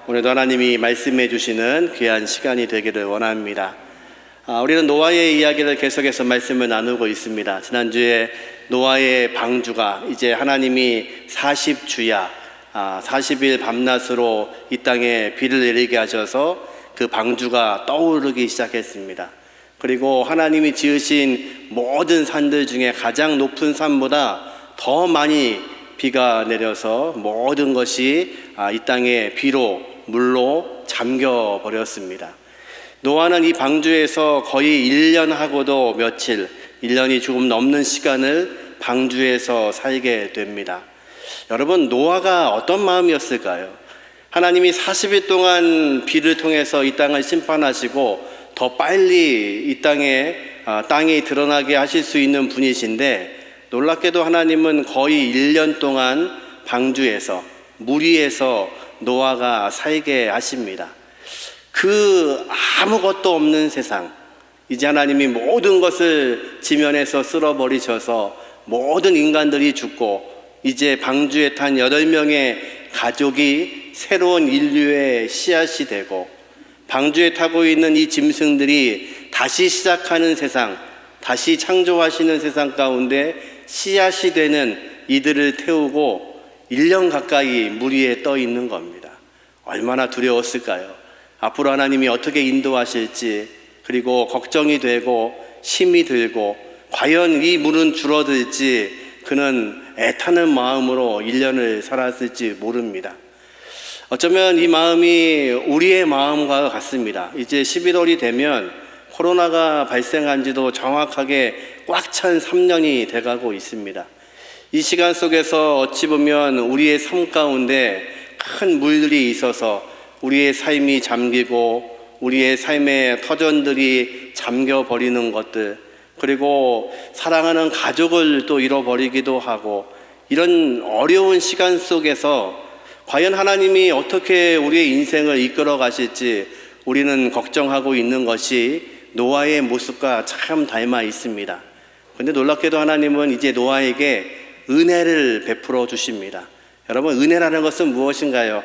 오늘도 하나님이 말씀해 주시는 귀한 시간이 되기를 원합니다. 우리는 노아의 이야기를 계속해서 말씀을 나누고 있습니다. 지난주에 노아의 방주가 이제 하나님이 40주야 40일 밤낮으로 이 땅에 비를 내리게 하셔서 그 방주가 떠오르기 시작했습니다. 그리고 하나님이 지으신 모든 산들 중에 가장 높은 산보다 더 많이 비가 내려서 모든 것이 이 땅에 비로 물로 잠겨 버렸습니다. 노아는 이 방주에서 거의 1년하고도 며칠, 1년이 조금 넘는 시간을 방주에서 살게 됩니다. 여러분, 노아가 어떤 마음이었을까요? 하나님이 40일 동안 비를 통해서 이 땅을 심판하시고 더 빨리 이 땅이 드러나게 하실 수 있는 분이신데, 놀랍게도 하나님은 거의 1년 동안 방주에서, 물 위에서 노아가 살게 하십니다. 그 아무것도 없는 세상, 이제 하나님이 모든 것을 지면에서 쓸어버리셔서 모든 인간들이 죽고 이제 방주에 탄 8명의 가족이 새로운 인류의 씨앗이 되고, 방주에 타고 있는 이 짐승들이 다시 시작하는 세상, 다시 창조하시는 세상 가운데 씨앗이 되는 이들을 태우고 1년 가까이 물 위에 떠 있는 겁니다. 얼마나 두려웠을까요? 앞으로 하나님이 어떻게 인도하실지, 그리고 걱정이 되고 힘이 들고 과연 이 물은 줄어들지, 그는 애타는 마음으로 1년을 살았을지 모릅니다. 어쩌면 이 마음이 우리의 마음과 같습니다. 이제 11월이 되면 코로나가 발생한 지도 정확하게 꽉 찬 3년이 돼가고 있습니다. 이 시간 속에서 어찌 보면 우리의 삶 가운데 큰 물들이 있어서 우리의 삶이 잠기고 우리의 삶의 터전들이 잠겨버리는 것들, 그리고 사랑하는 가족을 또 잃어버리기도 하고, 이런 어려운 시간 속에서 과연 하나님이 어떻게 우리의 인생을 이끌어 가실지 우리는 걱정하고 있는 것이 노아의 모습과 참 닮아 있습니다. 그런데 놀랍게도 하나님은 이제 노아에게 은혜를 베풀어 주십니다. 여러분, 은혜라는 것은 무엇인가요?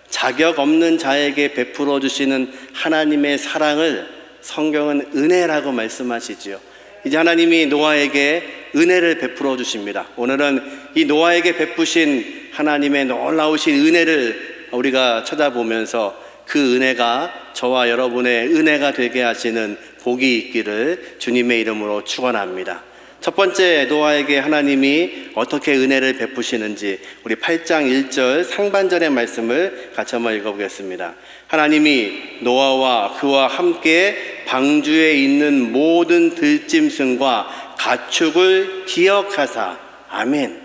자격 없는 자에게 베풀어 주시는 하나님의 사랑을 성경은 은혜라고 말씀하시지요. 이제 하나님이 노아에게 은혜를 베풀어 주십니다. 오늘은 이 노아에게 베푸신 하나님의 놀라우신 은혜를 우리가 찾아보면서 그 은혜가 저와 여러분의 은혜가 되게 하시는 복이 있기를 주님의 이름으로 축원합니다. 첫 번째, 노아에게 하나님이 어떻게 은혜를 베푸시는지 우리 8장 1절 상반절의 말씀을 같이 한번 읽어보겠습니다. 하나님이 노아와 그와 함께 방주에 있는 모든 들짐승과 가축을 기억하사. 아멘.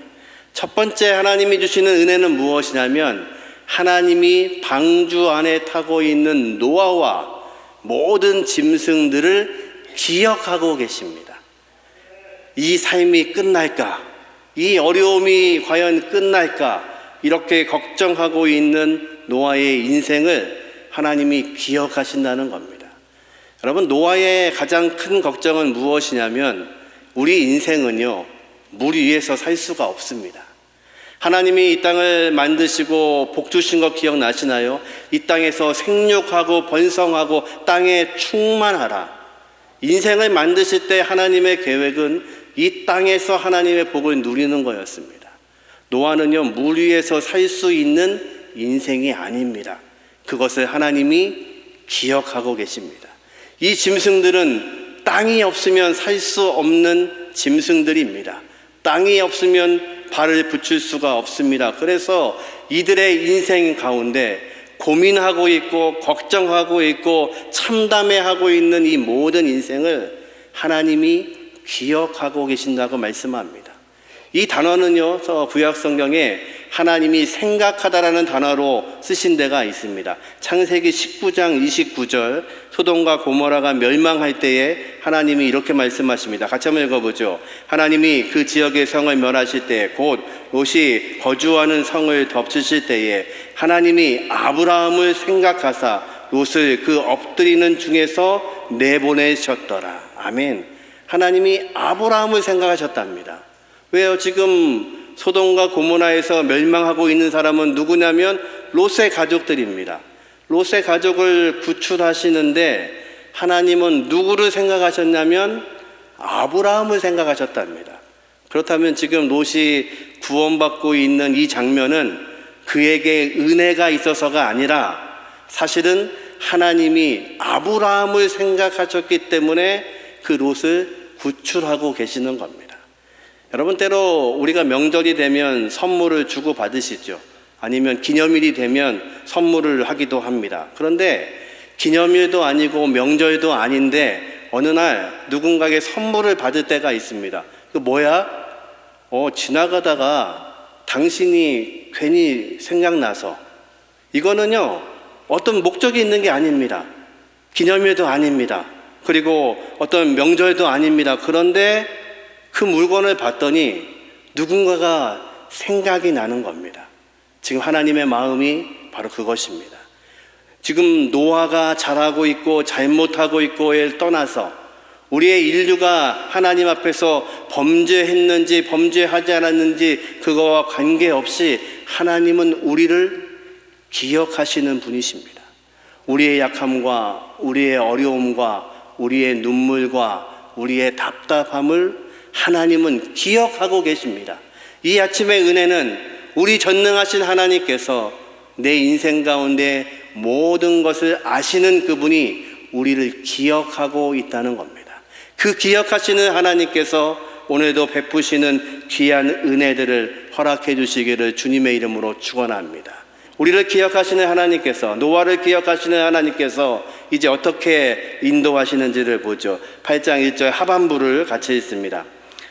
첫 번째 하나님이 주시는 은혜는 무엇이냐면, 하나님이 방주 안에 타고 있는 노아와 모든 짐승들을 기억하고 계십니다. 이 삶이 끝날까? 이 어려움이 과연 끝날까? 이렇게 걱정하고 있는 노아의 인생을 하나님이 기억하신다는 겁니다. 여러분, 노아의 가장 큰 걱정은 무엇이냐면, 우리 인생은요, 물 위에서 살 수가 없습니다. 하나님이 이 땅을 만드시고 복 주신 거 기억나시나요? 이 땅에서 생육하고 번성하고 땅에 충만하라. 인생을 만드실 때 하나님의 계획은 이 땅에서 하나님의 복을 누리는 거였습니다. 노아는요, 물 위에서 살 수 있는 인생이 아닙니다. 그것을 하나님이 기억하고 계십니다. 이 짐승들은 땅이 없으면 살 수 없는 짐승들입니다. 땅이 없으면 발을 붙일 수가 없습니다. 그래서 이들의 인생 가운데 고민하고 있고 걱정하고 있고 참담해하고 있는 이 모든 인생을 하나님이 기억하고 계신다고 말씀합니다. 이 단어는요, 구약 성경에 하나님이 생각하다라는 단어로 쓰신 데가 있습니다. 창세기 19장 29절, 소돔과 고모라가 멸망할 때에 하나님이 이렇게 말씀하십니다. 같이 한번 읽어보죠. 하나님이 그 지역의 성을 멸하실 때, 곧 롯이 거주하는 성을 덮치실 때에 하나님이 아브라함을 생각하사 롯을 그 엎드리는 중에서 내보내셨더라. 아멘. 하나님이 아브라함을 생각하셨답니다. 왜요? 지금 소돔과 고모라에서 멸망하고 있는 사람은 누구냐면 롯의 가족들입니다. 롯의 가족을 구출하시는데 하나님은 누구를 생각하셨냐면 아브라함을 생각하셨답니다. 그렇다면 지금 롯이 구원받고 있는 이 장면은 그에게 은혜가 있어서가 아니라 사실은 하나님이 아브라함을 생각하셨기 때문에 그 롯을 구출하고 계시는 겁니다. 여러분, 때로 우리가 명절이 되면 선물을 주고 받으시죠. 아니면 기념일이 되면 선물을 하기도 합니다. 그런데 기념일도 아니고 명절도 아닌데 어느 날 누군가에게 선물을 받을 때가 있습니다. 그 뭐야? 지나가다가 당신이 괜히 생각나서. 이거는요, 어떤 목적이 있는 게 아닙니다. 기념일도 아닙니다. 그리고 어떤 명절도 아닙니다. 그런데 그 물건을 봤더니 누군가가 생각이 나는 겁니다. 지금 하나님의 마음이 바로 그것입니다. 지금 노아가 잘하고 있고 잘못하고 있고에 떠나서 우리의 인류가 하나님 앞에서 범죄했는지 범죄하지 않았는지 그거와 관계없이 하나님은 우리를 기억하시는 분이십니다. 우리의 약함과 우리의 어려움과 우리의 눈물과 우리의 답답함을 하나님은 기억하고 계십니다. 이 아침의 은혜는 우리 전능하신 하나님께서 내 인생 가운데 모든 것을 아시는 그분이 우리를 기억하고 있다는 겁니다. 그 기억하시는 하나님께서 오늘도 베푸시는 귀한 은혜들을 허락해 주시기를 주님의 이름으로 축원합니다. 우리를 기억하시는 하나님께서, 노아를 기억하시는 하나님께서 이제 어떻게 인도하시는지를 보죠. 8장 1절 하반부를 같이 읽습니다.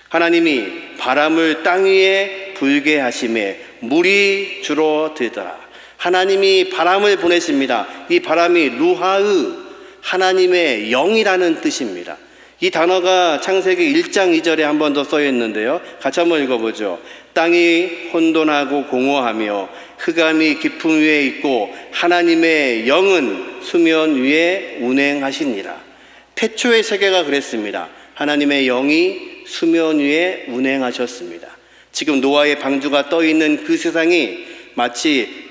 하나님이 바람을 땅 위에 불게 하심에 물이 줄어들더라. 하나님이 바람을 보내십니다. 이 바람이 루하의 하나님의 영이라는 뜻입니다. 이 단어가 창세기 1장 2절에 한 번 더 써 있는데요. 같이 한번 읽어보죠. 땅이 혼돈하고 공허하며 흑암이 깊음 위에 있고 하나님의 영은 수면 위에 운행하시니라. 태초의 세계가 그랬습니다. 하나님의 영이 수면 위에 운행하셨습니다. 지금 노아의 방주가 떠 있는 그 세상이 마치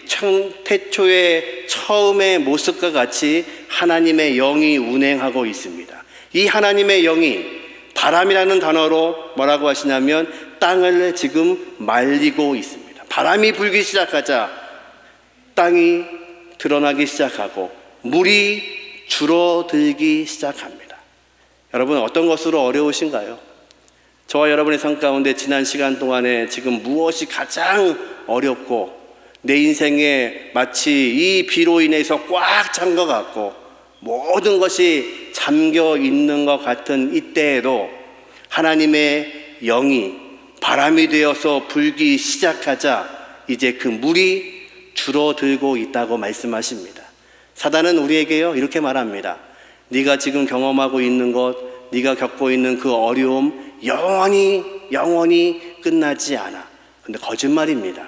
태초의 처음의 모습과 같이 하나님의 영이 운행하고 있습니다. 이 하나님의 영이 바람이라는 단어로 뭐라고 하시냐면 땅을 지금 말리고 있습니다. 바람이 불기 시작하자 땅이 드러나기 시작하고 물이 줄어들기 시작합니다. 여러분, 어떤 것으로 어려우신가요? 저와 여러분의 삶 가운데 지난 시간 동안에 지금 무엇이 가장 어렵고 내 인생에 마치 이 비로 인해서 꽉 찬 것 같고 모든 것이 잠겨 있는 것 같은 이때에도 하나님의 영이 바람이 되어서 불기 시작하자 이제 그 물이 줄어들고 있다고 말씀하십니다. 사단은 우리에게요 이렇게 말합니다. 네가 지금 경험하고 있는 것, 네가 겪고 있는 그 어려움 영원히 끝나지 않아. 근데 거짓말입니다.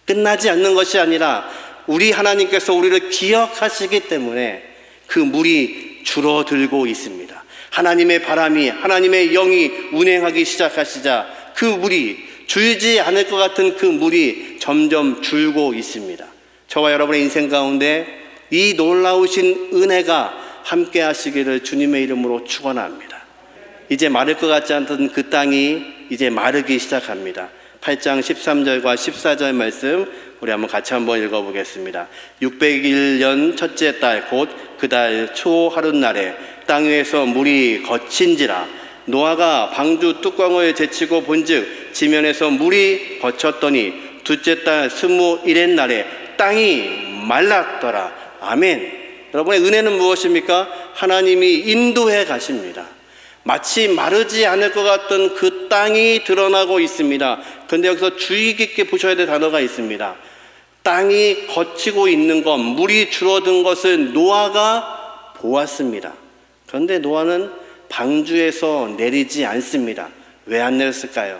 끝나지 않는 것이 아니라 우리 하나님께서 우리를 기억하시기 때문에 그 물이 줄어들고 있습니다. 하나님의 바람이, 하나님의 영이 운행하기 시작하시자 그 물이 줄지 않을 것 같은 그 물이 점점 줄고 있습니다. 저와 여러분의 인생 가운데 이 놀라우신 은혜가 함께 하시기를 주님의 이름으로 축원합니다. 이제 마를 것 같지 않던 그 땅이 이제 마르기 시작합니다. 8장 13절과 14절 말씀 우리 같이 한번 읽어보겠습니다. 601년 첫째 달 곧 그 달 초 하룻날에 땅 위에서 물이 거친지라. 노아가 방주 뚜껑을 제치고 본즉 지면에서 물이 거쳤더니 둘째 달 21의 날에 땅이 말랐더라. 아멘. 여러분의 은혜는 무엇입니까? 하나님이 인도해 가십니다. 마치 마르지 않을 것 같던 그 땅이 드러나고 있습니다. 그런데 여기서 주의 깊게 보셔야 될 단어가 있습니다. 땅이 거치고 있는 것, 물이 줄어든 것을 노아가 보았습니다. 그런데 노아는 방주에서 내리지 않습니다. 왜 안 내렸을까요?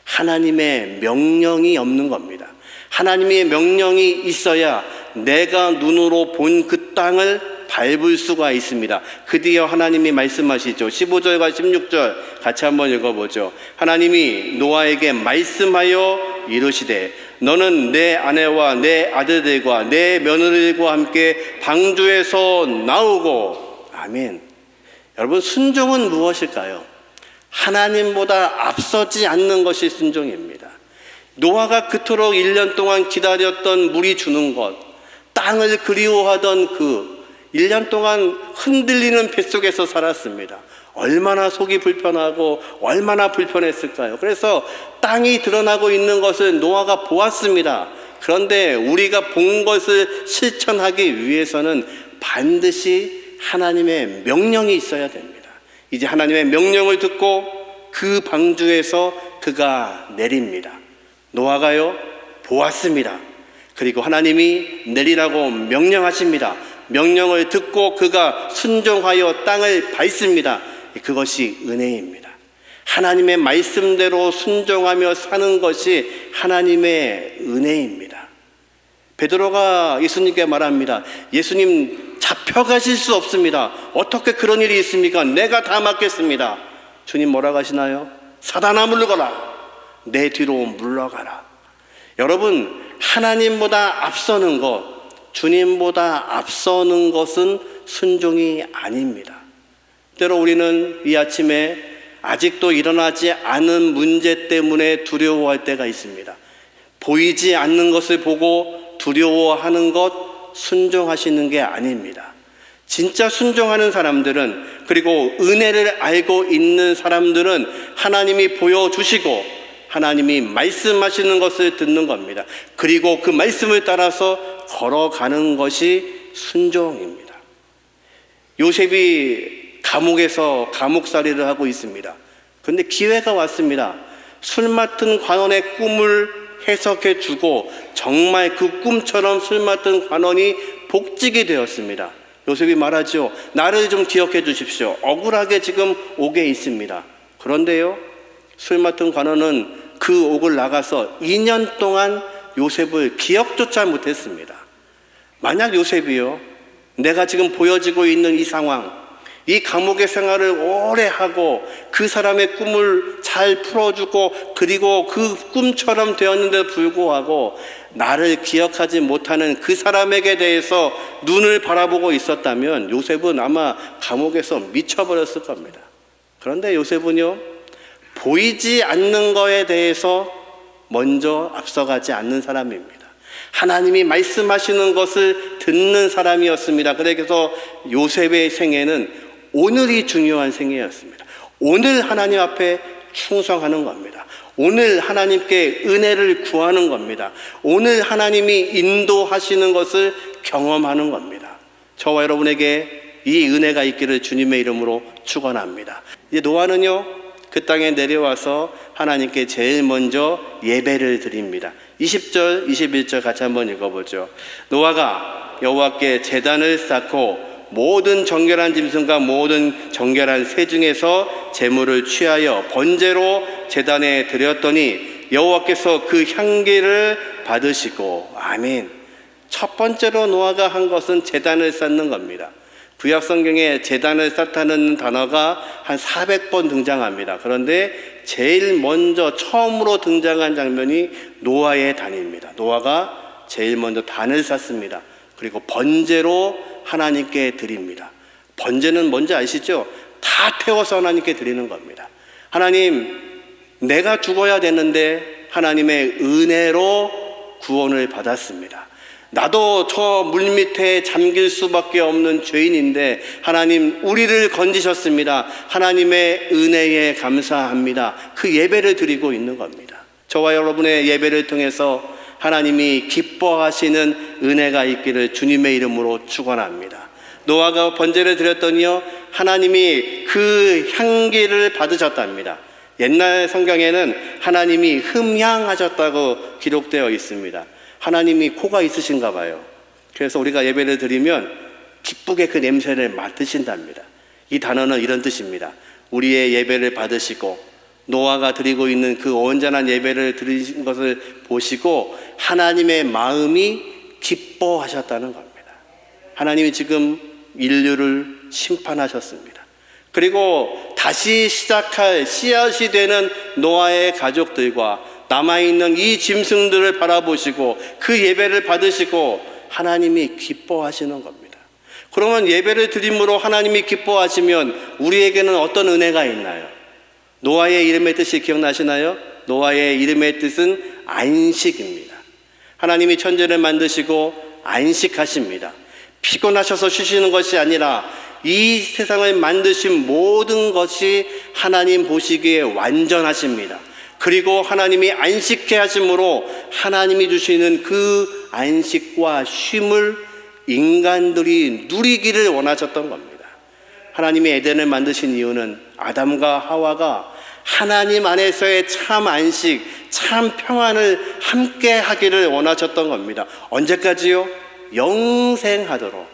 하나님의 명령이 없는 겁니다. 하나님의 명령이 있어야 내가 눈으로 본 그 땅을 밟을 수가 있습니다. 드디어 하나님이 말씀하시죠. 15절과 16절 같이 한번 읽어보죠. 하나님이 노아에게 말씀하여 이르시되 너는 내 아내와 내 아들들과 내 며느리들과 함께 방주에서 나오고. 아멘. 여러분, 순종은 무엇일까요? 하나님보다 앞서지 않는 것이 순종입니다. 노아가 그토록 1년 동안 기다렸던 물이 주는 것, 땅을 그리워하던 그 1년 동안 흔들리는 뱃속에서 살았습니다. 얼마나 속이 불편하고 얼마나 불편했을까요? 그래서 땅이 드러나고 있는 것을 노아가 보았습니다. 그런데 우리가 본 것을 실천하기 위해서는 반드시 하나님의 명령이 있어야 됩니다. 이제 하나님의 명령을 듣고 그 방주에서 그가 내립니다. 노아가요, 보았습니다. 그리고 하나님이 내리라고 명령하십니다. 명령을 듣고 그가 순종하여 땅을 밟습니다. 그것이 은혜입니다. 하나님의 말씀대로 순종하며 사는 것이 하나님의 은혜입니다. 베드로가 예수님께 말합니다. 예수님, 잡혀가실 수 없습니다. 어떻게 그런 일이 있습니까? 내가 다 맡겠습니다. 주님 뭐라고 하시나요? 사단아 물러가라. 내 뒤로 물러가라. 여러분, 하나님보다 앞서는 것, 주님보다 앞서는 것은 순종이 아닙니다. 때로 우리는 이 아침에 아직도 일어나지 않은 문제 때문에 두려워할 때가 있습니다. 보이지 않는 것을 보고 두려워하는 것, 순종하시는 게 아닙니다. 진짜 순종하는 사람들은, 그리고 은혜를 알고 있는 사람들은 하나님이 보여주시고 하나님이 말씀하시는 것을 듣는 겁니다. 그리고 그 말씀을 따라서 걸어가는 것이 순종입니다. 요셉이 감옥에서 감옥살이를 하고 있습니다. 그런데 기회가 왔습니다. 술 맡은 관원의 꿈을 해석해 주고 정말 그 꿈처럼 술 맡은 관원이 복직이 되었습니다. 요셉이 말하죠. 나를 좀 기억해 주십시오. 억울하게 지금 옥에 있습니다. 그런데요, 술 맡은 관원은 그 옥을 나가서 2년 동안 요셉을 기억조차 못했습니다. 만약 요셉이요, 내가 지금 보여지고 있는 이 상황, 이 감옥의 생활을 오래 하고 그 사람의 꿈을 잘 풀어주고 그리고 그 꿈처럼 되었는데도 불구하고 나를 기억하지 못하는 그 사람에게 대해서 눈을 바라보고 있었다면 요셉은 아마 감옥에서 미쳐버렸을 겁니다. 그런데 요셉은요, 보이지 않는 것에 대해서 먼저 앞서가지 않는 사람입니다. 하나님이 말씀하시는 것을 듣는 사람이었습니다. 그래서 요셉의 생애는 오늘이 중요한 생애였습니다. 오늘 하나님 앞에 충성하는 겁니다. 오늘 하나님께 은혜를 구하는 겁니다. 오늘 하나님이 인도하시는 것을 경험하는 겁니다. 저와 여러분에게 이 은혜가 있기를 주님의 이름으로 축원합니다. 이제 노아는요, 그 땅에 내려와서 하나님께 제일 먼저 예배를 드립니다. 20절, 21절 같이 한번 읽어보죠. 노아가 여호와께 제단을 쌓고 모든 정결한 짐승과 모든 정결한 새 중에서 제물을 취하여 번제로 제단에 드렸더니 여호와께서 그 향기를 받으시고. 아멘. 첫 번째로 노아가 한 것은 제단을 쌓는 겁니다. 구약 성경에 제단을 쌓다는 단어가 한 400번 등장합니다. 그런데 제일 먼저 처음으로 등장한 장면이 노아의 단입니다. 노아가 제일 먼저 단을 쌓습니다. 그리고 번제로 하나님께 드립니다. 번제는 뭔지 아시죠? 다 태워서 하나님께 드리는 겁니다. 하나님, 내가 죽어야 되는데 하나님의 은혜로 구원을 받았습니다. 나도 저 물밑에 잠길 수밖에 없는 죄인인데 하나님 우리를 건지셨습니다. 하나님의 은혜에 감사합니다. 그 예배를 드리고 있는 겁니다. 저와 여러분의 예배를 통해서 하나님이 기뻐하시는 은혜가 있기를 주님의 이름으로 축원합니다. 노아가 번제를 드렸더니요, 하나님이 그 향기를 받으셨답니다. 옛날 성경에는 하나님이 흠향하셨다고 기록되어 있습니다. 하나님이 코가 있으신가 봐요. 그래서 우리가 예배를 드리면 기쁘게 그 냄새를 맡으신답니다. 이 단어는 이런 뜻입니다. 우리의 예배를 받으시고 노아가 드리고 있는 그 온전한 예배를 드리신 것을 보시고 하나님의 마음이 기뻐하셨다는 겁니다. 하나님이 지금 인류를 심판하셨습니다. 그리고 다시 시작할 씨앗이 되는 노아의 가족들과 남아있는 이 짐승들을 바라보시고 그 예배를 받으시고 하나님이 기뻐하시는 겁니다. 그러면 예배를 드림으로 하나님이 기뻐하시면 우리에게는 어떤 은혜가 있나요? 노아의 이름의 뜻이 기억나시나요? 노아의 이름의 뜻은 안식입니다. 하나님이 천지를 만드시고 안식하십니다. 피곤하셔서 쉬시는 것이 아니라 이 세상을 만드신 모든 것이 하나님 보시기에 완전하십니다. 그리고 하나님이 안식케 하심으로 하나님이 주시는 그 안식과 쉼을 인간들이 누리기를 원하셨던 겁니다. 하나님이 에덴을 만드신 이유는 아담과 하와가 하나님 안에서의 참 안식, 참 평안을 함께 하기를 원하셨던 겁니다. 언제까지요? 영생하도록.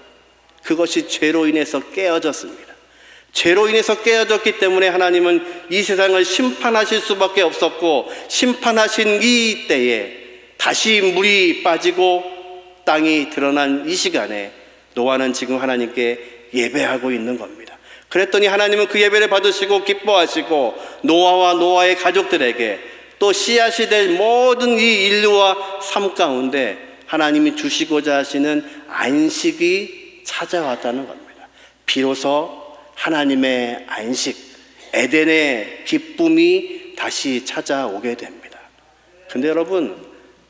그것이 죄로 인해서 깨어졌습니다. 죄로 인해서 깨어졌기 때문에 하나님은 이 세상을 심판하실 수밖에 없었고, 심판하신 이 때에 다시 물이 빠지고 땅이 드러난 이 시간에 노아는 지금 하나님께 예배하고 있는 겁니다. 그랬더니 하나님은 그 예배를 받으시고 기뻐하시고 노아와 노아의 가족들에게 또 씨앗이 될 모든 이 인류와 삶 가운데 하나님이 주시고자 하시는 안식이 찾아왔다는 겁니다. 비로소 하나님의 안식, 에덴의 기쁨이 다시 찾아오게 됩니다. 근데 여러분,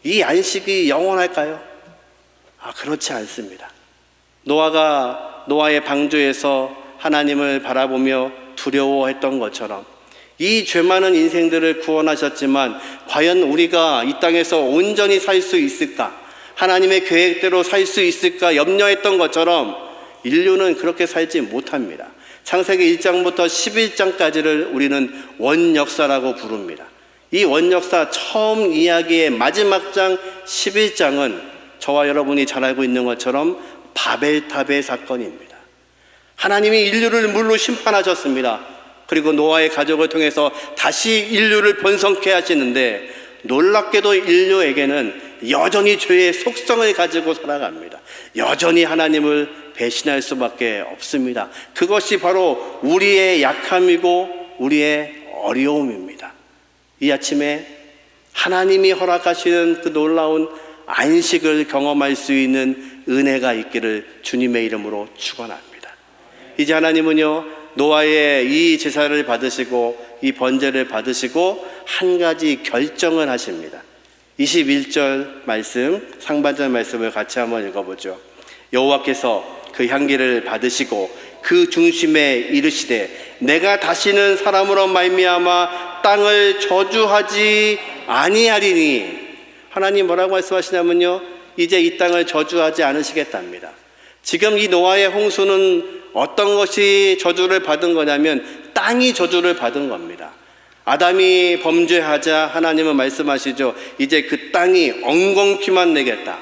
이 안식이 영원할까요? 그렇지 않습니다. 노아가 노아의 방주에서 하나님을 바라보며 두려워했던 것처럼 이 죄 많은 인생들을 구원하셨지만 과연 우리가 이 땅에서 온전히 살 수 있을까? 하나님의 계획대로 살 수 있을까 염려했던 것처럼 인류는 그렇게 살지 못합니다. 창세기 1장부터 11장까지를 우리는 원역사라고 부릅니다. 이 원역사 처음 이야기의 마지막 장 11장은 저와 여러분이 잘 알고 있는 것처럼 바벨탑의 사건입니다. 하나님이 인류를 물로 심판하셨습니다. 그리고 노아의 가족을 통해서 다시 인류를 번성케 하시는데 놀랍게도 인류에게는 여전히 죄의 속성을 가지고 살아갑니다. 여전히 하나님을 배신할 수밖에 없습니다. 그것이 바로 우리의 약함이고 우리의 어려움입니다. 이 아침에 하나님이 허락하시는 그 놀라운 안식을 경험할 수 있는 은혜가 있기를 주님의 이름으로 축원합니다. 이제 하나님은요, 노아의 이 제사를 받으시고 이 번제를 받으시고 한 가지 결정을 하십니다. 21절 말씀, 상반절 말씀을 같이 한번 읽어보죠. 여호와께서 그 향기를 받으시고 그 중심에 이르시되 내가 다시는 사람으로 말미암아 땅을 저주하지 아니하리니. 하나님 뭐라고 말씀하시냐면요, 이제 이 땅을 저주하지 않으시겠답니다. 지금 이 노아의 홍수는 어떤 것이 저주를 받은 거냐면 땅이 저주를 받은 겁니다. 아담이 범죄하자 하나님은 말씀하시죠. 이제 그 땅이 엉겅퀴만 내겠다.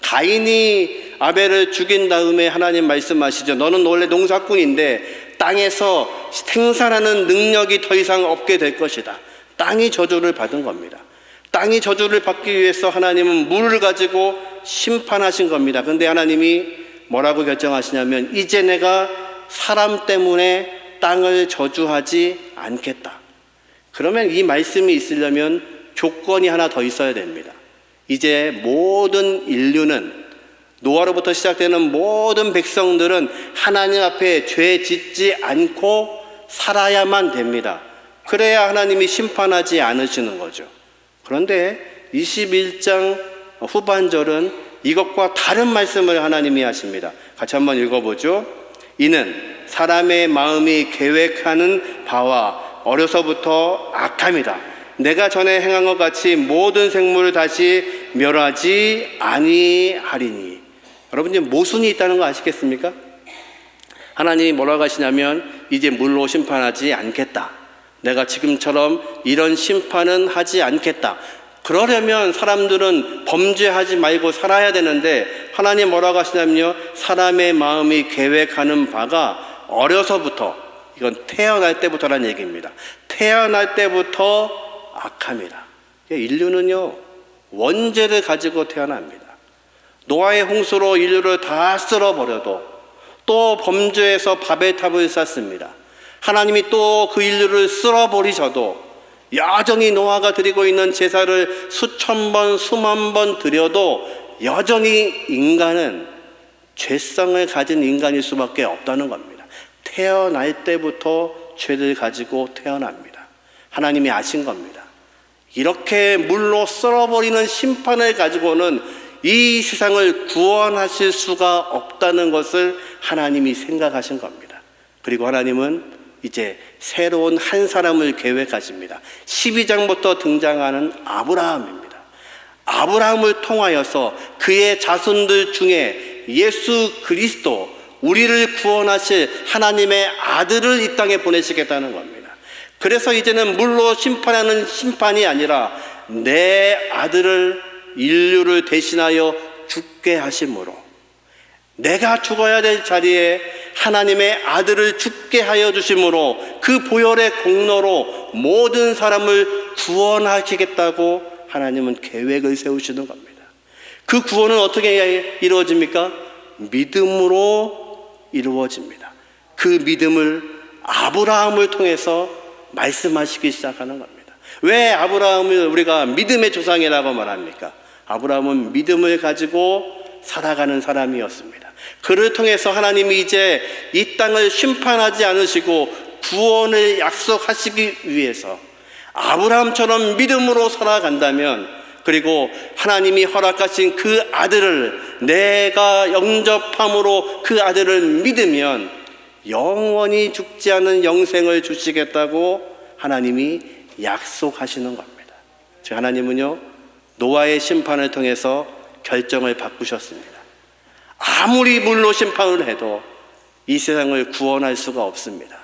가인이 아벨을 죽인 다음에 하나님 말씀하시죠. 너는 원래 농사꾼인데 땅에서 생산하는 능력이 더 이상 없게 될 것이다. 땅이 저주를 받은 겁니다. 땅이 저주를 받기 위해서 하나님은 물을 가지고 심판하신 겁니다. 그런데 하나님이 뭐라고 결정하시냐면 이제 내가 사람 때문에 땅을 저주하지 않겠다. 그러면 이 말씀이 있으려면 조건이 하나 더 있어야 됩니다. 이제 모든 인류는, 노아로부터 시작되는 모든 백성들은 하나님 앞에 죄 짓지 않고 살아야만 됩니다. 그래야 하나님이 심판하지 않으시는 거죠. 그런데 21장 후반절은 이것과 다른 말씀을 하나님이 하십니다. 같이 한번 읽어보죠. 이는 사람의 마음이 계획하는 바와 어려서부터 악함이다. 내가 전에 행한 것 같이 모든 생물을 다시 멸하지 아니하리니. 여러분, 이제 모순이 있다는 거 아시겠습니까? 하나님이 뭐라고 하시냐면 이제 물로 심판하지 않겠다. 내가 지금처럼 이런 심판은 하지 않겠다. 그러려면 사람들은 범죄하지 말고 살아야 되는데 하나님 뭐라고 하시냐면요, 사람의 마음이 계획하는 바가 어려서부터, 이건 태어날 때부터라는 얘기입니다. 태어날 때부터 악함이라. 인류는요, 원죄를 가지고 태어납니다. 노아의 홍수로 인류를 다 쓸어버려도 또 범죄해서 바벨탑을 쌓습니다. 하나님이 또 그 인류를 쓸어버리셔도 여전히 노아가 드리고 있는 제사를 수천 번, 수만 번 드려도 여전히 인간은 죄성을 가진 인간일 수밖에 없다는 겁니다. 태어날 때부터 죄를 가지고 태어납니다. 하나님이 아신 겁니다. 이렇게 물로 썰어버리는 심판을 가지고는 이 세상을 구원하실 수가 없다는 것을 하나님이 생각하신 겁니다. 그리고 하나님은 이제 새로운 한 사람을 계획하십니다. 12장부터 등장하는 아브라함입니다. 아브라함을 통하여서 그의 자손들 중에 예수 그리스도, 우리를 구원하실 하나님의 아들을 이 땅에 보내시겠다는 겁니다. 그래서 이제는 물로 심판하는 심판이 아니라 내 아들을 인류를 대신하여 죽게 하심으로, 내가 죽어야 될 자리에 하나님의 아들을 죽게 하여 주심으로 그 보혈의 공로로 모든 사람을 구원하시겠다고 하나님은 계획을 세우시는 겁니다. 그 구원은 어떻게 이루어집니까? 믿음으로 이루어집니다. 그 믿음을 아브라함을 통해서 말씀하시기 시작하는 겁니다. 왜 아브라함을 우리가 믿음의 조상이라고 말합니까? 아브라함은 믿음을 가지고 살아가는 사람이었습니다. 그를 통해서 하나님이 이제 이 땅을 심판하지 않으시고 구원을 약속하시기 위해서 아브라함처럼 믿음으로 살아간다면, 그리고 하나님이 허락하신 그 아들을 내가 영접함으로 그 아들을 믿으면 영원히 죽지 않은 영생을 주시겠다고 하나님이 약속하시는 겁니다. 즉 하나님은요, 노아의 심판을 통해서 결정을 바꾸셨습니다. 아무리 물로 심판을 해도 이 세상을 구원할 수가 없습니다.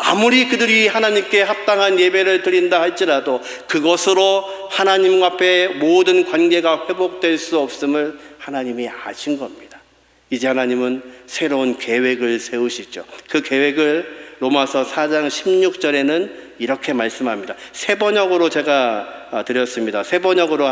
아무리 그들이 하나님께 합당한 예배를 드린다 할지라도 그것으로 하나님 앞에 모든 관계가 회복될 수 없음을 하나님이 아신 겁니다. 이제 하나님은 새로운 계획을 세우시죠. 그 계획을 로마서 4장 16절에는 이렇게 말씀합니다. 새 번역으로 제가 드렸습니다. 새 번역으로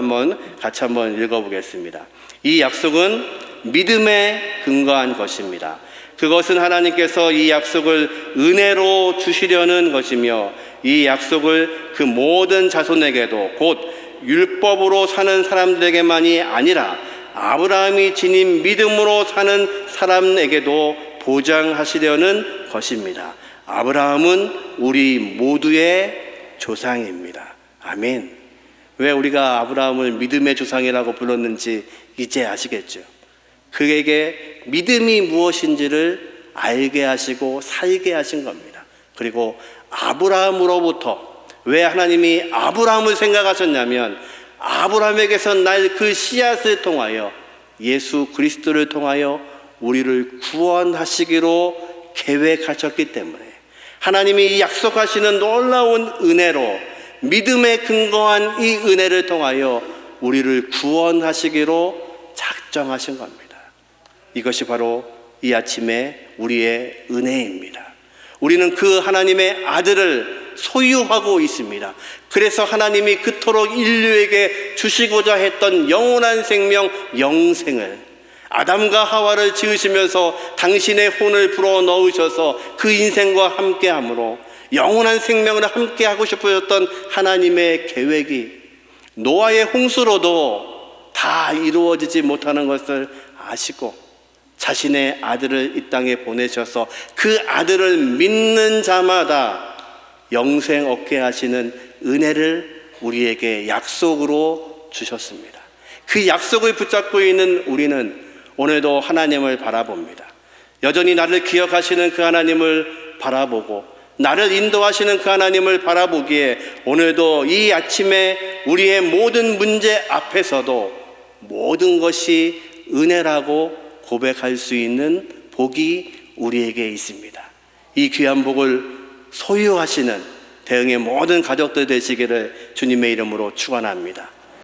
같이 한번 읽어보겠습니다. 이 약속은 믿음에 근거한 것입니다. 그것은 하나님께서 이 약속을 은혜로 주시려는 것이며, 이 약속을 그 모든 자손에게도 곧 율법으로 사는 사람들에게만이 아니라 아브라함이 지닌 믿음으로 사는 사람에게도 보장하시려는 것입니다. 아브라함은 우리 모두의 조상입니다. 아멘. 왜 우리가 아브라함을 믿음의 조상이라고 불렀는지 이제 아시겠죠? 그에게 믿음이 무엇인지를 알게 하시고 살게 하신 겁니다. 그리고 아브라함으로부터, 왜 하나님이 아브라함을 생각하셨냐면 아브라함에게서 날 그 씨앗을 통하여 예수 그리스도를 통하여 우리를 구원하시기로 계획하셨기 때문에, 하나님이 약속하시는 놀라운 은혜로, 믿음에 근거한 이 은혜를 통하여 우리를 구원하시기로 작정하신 겁니다. 이것이 바로 이 아침에 우리의 은혜입니다. 우리는 그 하나님의 아들을 소유하고 있습니다. 그래서 하나님이 그토록 인류에게 주시고자 했던 영원한 생명, 영생을, 아담과 하와를 지으시면서 당신의 혼을 불어 넣으셔서 그 인생과 함께함으로 영원한 생명을 함께하고 싶으셨던 하나님의 계획이 노아의 홍수로도 다 이루어지지 못하는 것을 아시고 자신의 아들을 이 땅에 보내셔서 그 아들을 믿는 자마다 영생 얻게 하시는 은혜를 우리에게 약속으로 주셨습니다. 그 약속을 붙잡고 있는 우리는 오늘도 하나님을 바라봅니다. 여전히 나를 기억하시는 그 하나님을 바라보고 나를 인도하시는 그 하나님을 바라보기에 오늘도 이 아침에 우리의 모든 문제 앞에서도 모든 것이 은혜라고 고백할 수 있는 복이 우리에게 있습니다. 이 귀한 복을 소유하시는 대흥의 모든 가족들 되시기를 주님의 이름으로 축원합니다.